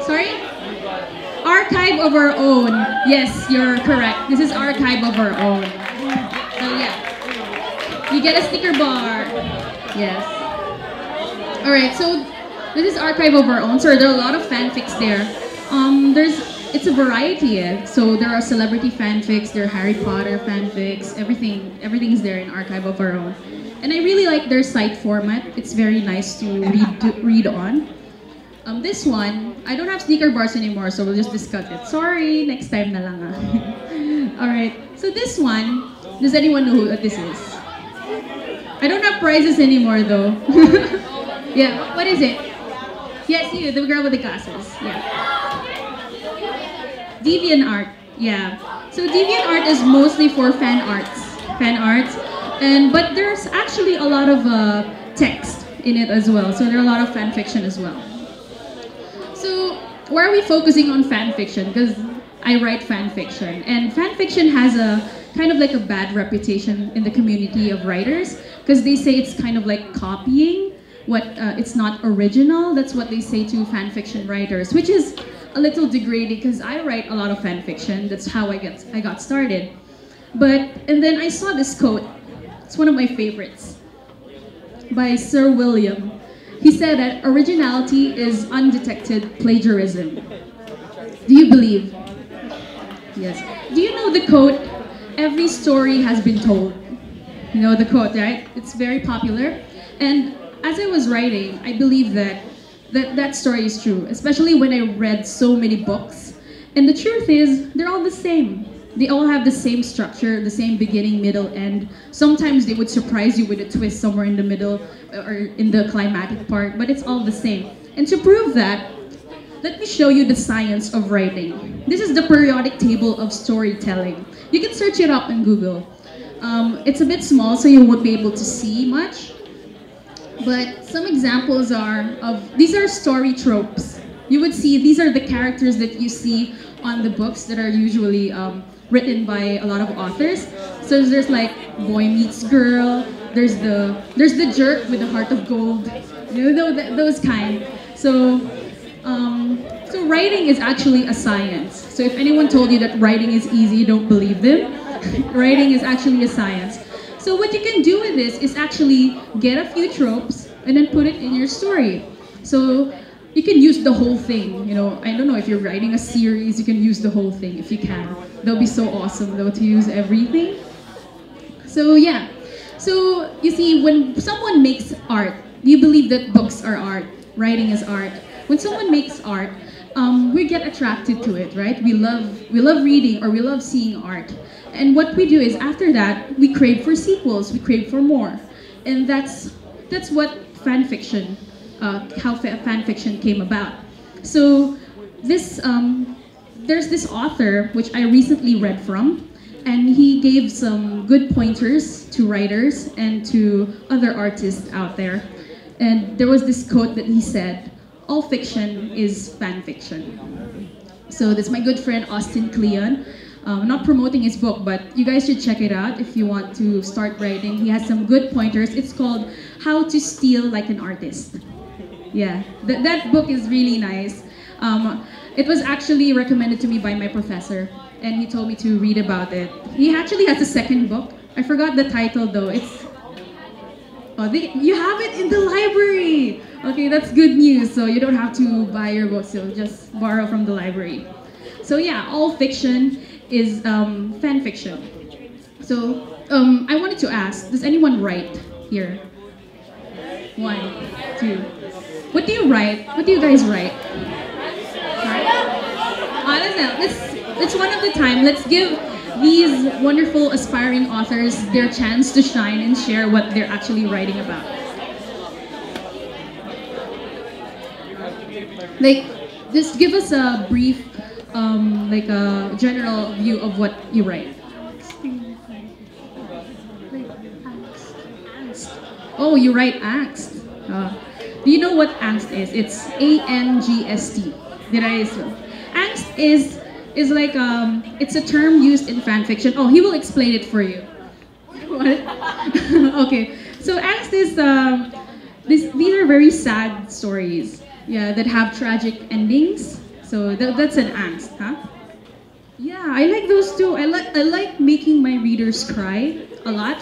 Sorry? Archive of our own. Yes, you're correct. This is archive of our own. So yeah, you get a sticker bar. Yes. All right. So this is archive of our own. So there are a lot of fanfics there. It's a variety. So there are celebrity fanfics, there are Harry Potter fanfics. Everything is there in archive of our own. And I really like their site format. It's very nice to read on. This one, I don't have sneaker bars anymore, so we'll just discuss it. Sorry, next time na lang. All right. So this one, does anyone know what this is? I don't have prizes anymore though. Yeah. What is it? Yes, you, the girl with the glasses. Yeah. DeviantArt. Yeah. So DeviantArt is mostly for fan arts, but there's actually a lot of text in it as well. So there are a lot of fan fiction as well. So why are we focusing on fan fiction? Because I write fan fiction, and fan fiction has a kind of like a bad reputation in the community of writers because they say it's kind of like copying what it's not original. That's what they say to fan fiction writers, which is a little degrading because I write a lot of fan fiction. That's how I got started. And then I saw this quote. It's one of my favorites by Sir William. He said that originality is undetected plagiarism. Do you believe? Yes. Do you know the quote, every story has been told? You know the quote, right? It's very popular. And as I was writing, I believe that story is true, especially when I read so many books. And the truth is, they're all the same. They all have the same structure, the same beginning, middle, end. Sometimes they would surprise you with a twist somewhere in the middle or in the climatic part, but it's all the same. And to prove that, let me show you the science of writing. This is the periodic table of storytelling. You can search it up in Google. It's a bit small, so you won't be able to see much. But some examples these are story tropes. You would see, these are the characters that you see on the books that are usually written by a lot of authors. So there's like boy meets girl, there's the jerk with the heart of gold, you know, those kind. So writing is actually a science. So if anyone told you that writing is easy, don't believe them. Writing is actually a science. So what you can do with this is actually get a few tropes and then put it in your story. So you can use the whole thing, you know. I don't know if you're writing a series, you can use the whole thing if you can. That'll be so awesome though to use everything. So yeah. So you see, when someone makes art, do you believe that books are art? Writing is art. When someone makes art, we get attracted to it, right? We love reading or we love seeing art. And what we do is after that, we crave for sequels, we crave for more. And that's what fan fiction, how fan fiction came about. So there's this author, which I recently read from, and he gave some good pointers to writers and to other artists out there. And there was this quote that he said, all fiction is fan fiction. So that's my good friend Austin Kleon. I'm not promoting his book, but you guys should check it out if you want to start writing. He has some good pointers. It's called How to Steal Like an Artist. Yeah, that book is really nice. It was actually recommended to me by my professor, and he told me to read about it. He actually has a second book. I forgot the title though. You have it in the library. Okay, that's good news. So you don't have to buy your books, so just borrow from the library. So yeah, all fiction is fan fiction. So I wanted to ask, does anyone write here? 1, 2. What do you write? What do you guys write? Let's one at a time. Let's give these wonderful aspiring authors their chance to shine and share what they're actually writing about. Like, just give us a brief, like a general view of what you write. Oh, you write angst. Do you know what angst is? It's A-N-G-S-T. Did I say? Angst is like it's a term used in fan fiction. Oh, he will explain it for you. What? Okay. So angst is these are very sad stories. Yeah, that have tragic endings. So that's an angst, huh? Yeah, I like those too. I like making my readers cry a lot.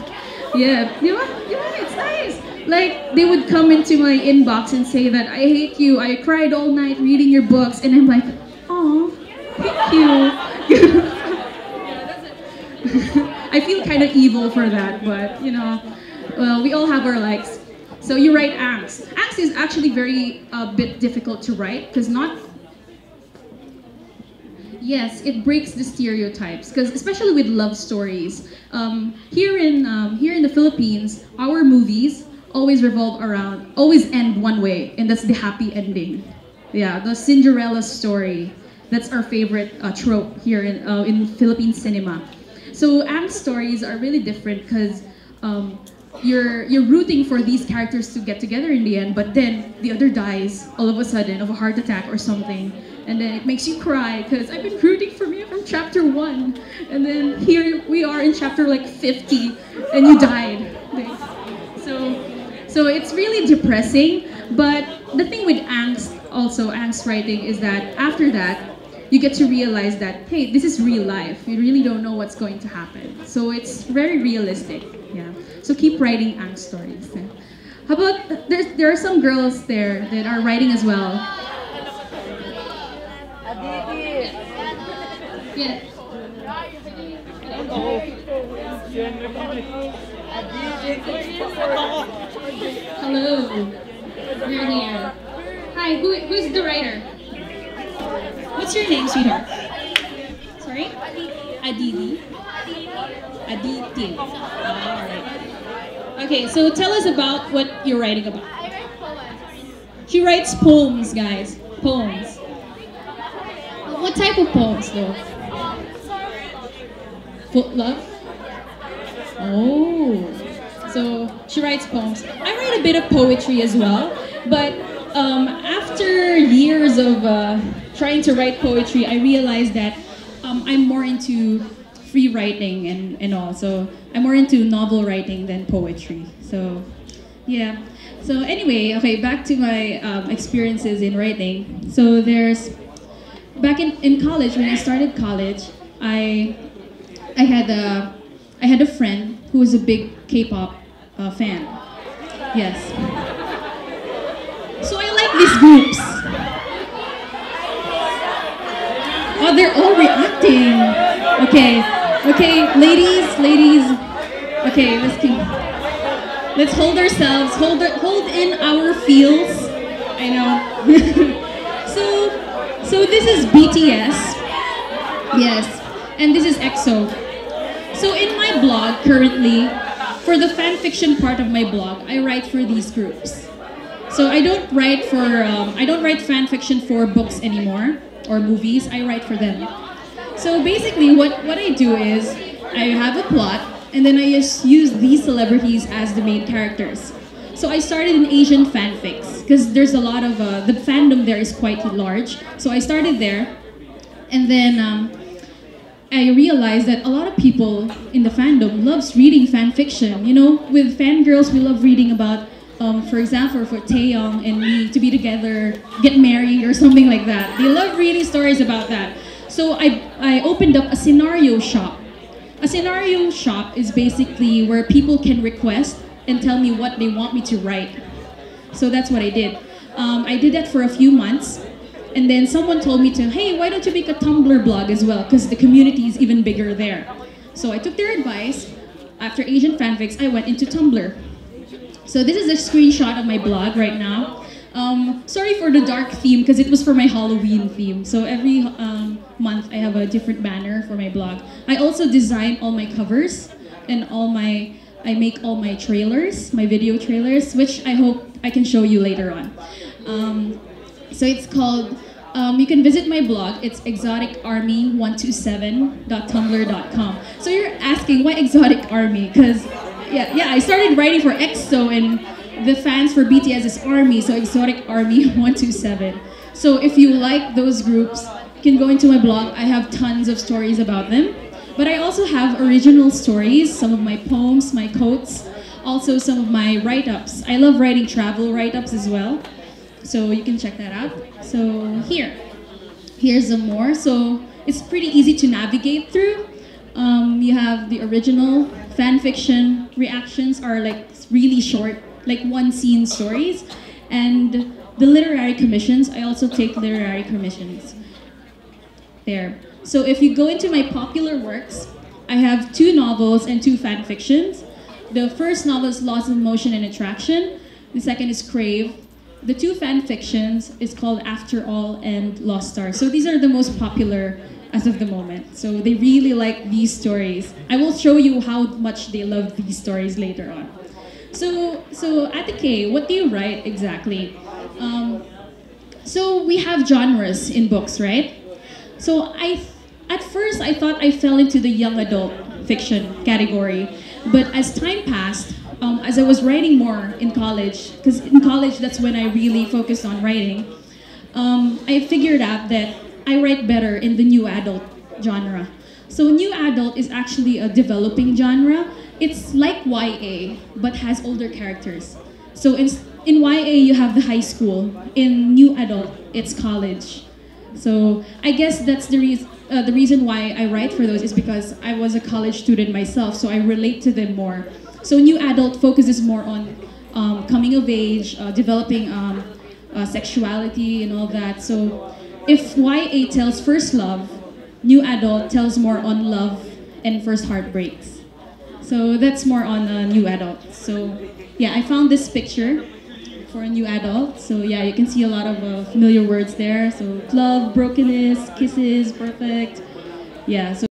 Yeah, it's nice. Like they would come into my inbox and say that I hate you. I cried all night reading your books, and I'm like, oh, thank you. I feel kind of evil for that, but well, we all have our likes. So you write angst. Angst is actually very bit difficult to write because not. Yes, it breaks the stereotypes because especially with love stories. Here in the Philippines, our movies always end one way, and that's the happy ending. Yeah, the Cinderella story. That's our favorite trope here in Philippine cinema. So angst stories are really different because you're rooting for these characters to get together in the end, but then the other dies all of a sudden of a heart attack or something, and then it makes you cry because I've been rooting for you from chapter 1, and then here we are in chapter like 50, and you died. So it's really depressing. But the thing with angst writing, is that after that you get to realize that, hey, this is real life. You really don't know what's going to happen. So it's very realistic. Yeah. So keep writing angst stories. How about there are some girls there that are writing as well. Yeah. Hello. You're here. Hi, who's the writer? What's your name, sweetheart? Sorry? Aditi. Aditi. Alright. Okay, so tell us about what you're writing about. I write poems. She writes poems, guys. Poems. What type of poems, though? Love? Oh. So she writes poems. I write a bit of poetry as well, but after years of trying to write poetry, I realized that I'm more into free writing and all. So I'm more into novel writing than poetry. So yeah. So anyway, okay, back to my experiences in writing. So back in college, when I started college, I had a friend who was a big K-pop fan. Yes. So I like these groups. Oh, they're all reacting. Okay, ladies. Okay, let's hold ourselves. Hold in our feels. I know. So this is BTS. Yes, and this is EXO. So in my blog currently, for the fan fiction part of my blog, I write for these groups. So I don't write fan fiction for books anymore or movies. I write for them. So basically, what I do is I have a plot, and then I just use these celebrities as the main characters. So I started in Asian fanfics because there's a lot of the fandom there is quite large. So I started there, and then I realized that a lot of people in the fandom loves reading fan fiction. You know, with fangirls, we love reading about, for example, for Taeyong and me to be together, get married, or something like that. They love reading stories about that. So I opened up a scenario shop. A scenario shop is basically where people can request and tell me what they want me to write. So that's what I did. I did that for a few months. And then someone told me hey, why don't you make a Tumblr blog as well? Because the community is even bigger there. So I took their advice. After Asian fanfics, I went into Tumblr. So this is a screenshot of my blog right now. Sorry for the dark theme, because it was for my Halloween theme. So every month I have a different banner for my blog. I also design all my covers and I make all my trailers, my video trailers, which I hope I can show you later on. So it's called, you can visit my blog, it's exoticarmy127.tumblr.com. So you're asking, why Exotic Army? Because yeah, I started writing for EXO and the fans for BTS is ARMY, so Exotic Army 127. So if you like those groups, you can go into my blog. I have tons of stories about them. But I also have original stories, some of my poems, my quotes, also some of my write-ups. I love writing travel write-ups as well. So you can check that out. So here. Here's some more. So it's pretty easy to navigate through. You have the original fan fiction reactions are like really short, like one scene stories, and the literary commissions. I also take literary commissions there. So if you go into my popular works, I have 2 novels and 2 fan fictions. The first novel is Laws of Motion and Attraction. The second is Crave. The 2 fan fictions is called After All and Lost Stars. So these are the most popular as of the moment. So they really like these stories. I will show you how much they love these stories later on. So at the K, what do you write exactly? So we have genres in books, right? So at first I thought I fell into the young adult fiction category, but as time passed, as I was writing more in college, because in college that's when I really focused on writing, I figured out that I write better in the new adult genre. So new adult is actually a developing genre. It's like YA, but has older characters. So in YA you have the high school. In new adult, it's college. So I guess that's the reason why I write for those is because I was a college student myself, so I relate to them more. So new adult focuses more on coming of age, developing sexuality and all that. So if YA tells first love, new adult tells more on love and first heartbreaks. So that's more on new adult. So yeah, I found this picture for a new adult. So yeah, you can see a lot of familiar words there. So love, brokenness, kisses, perfect. Yeah. So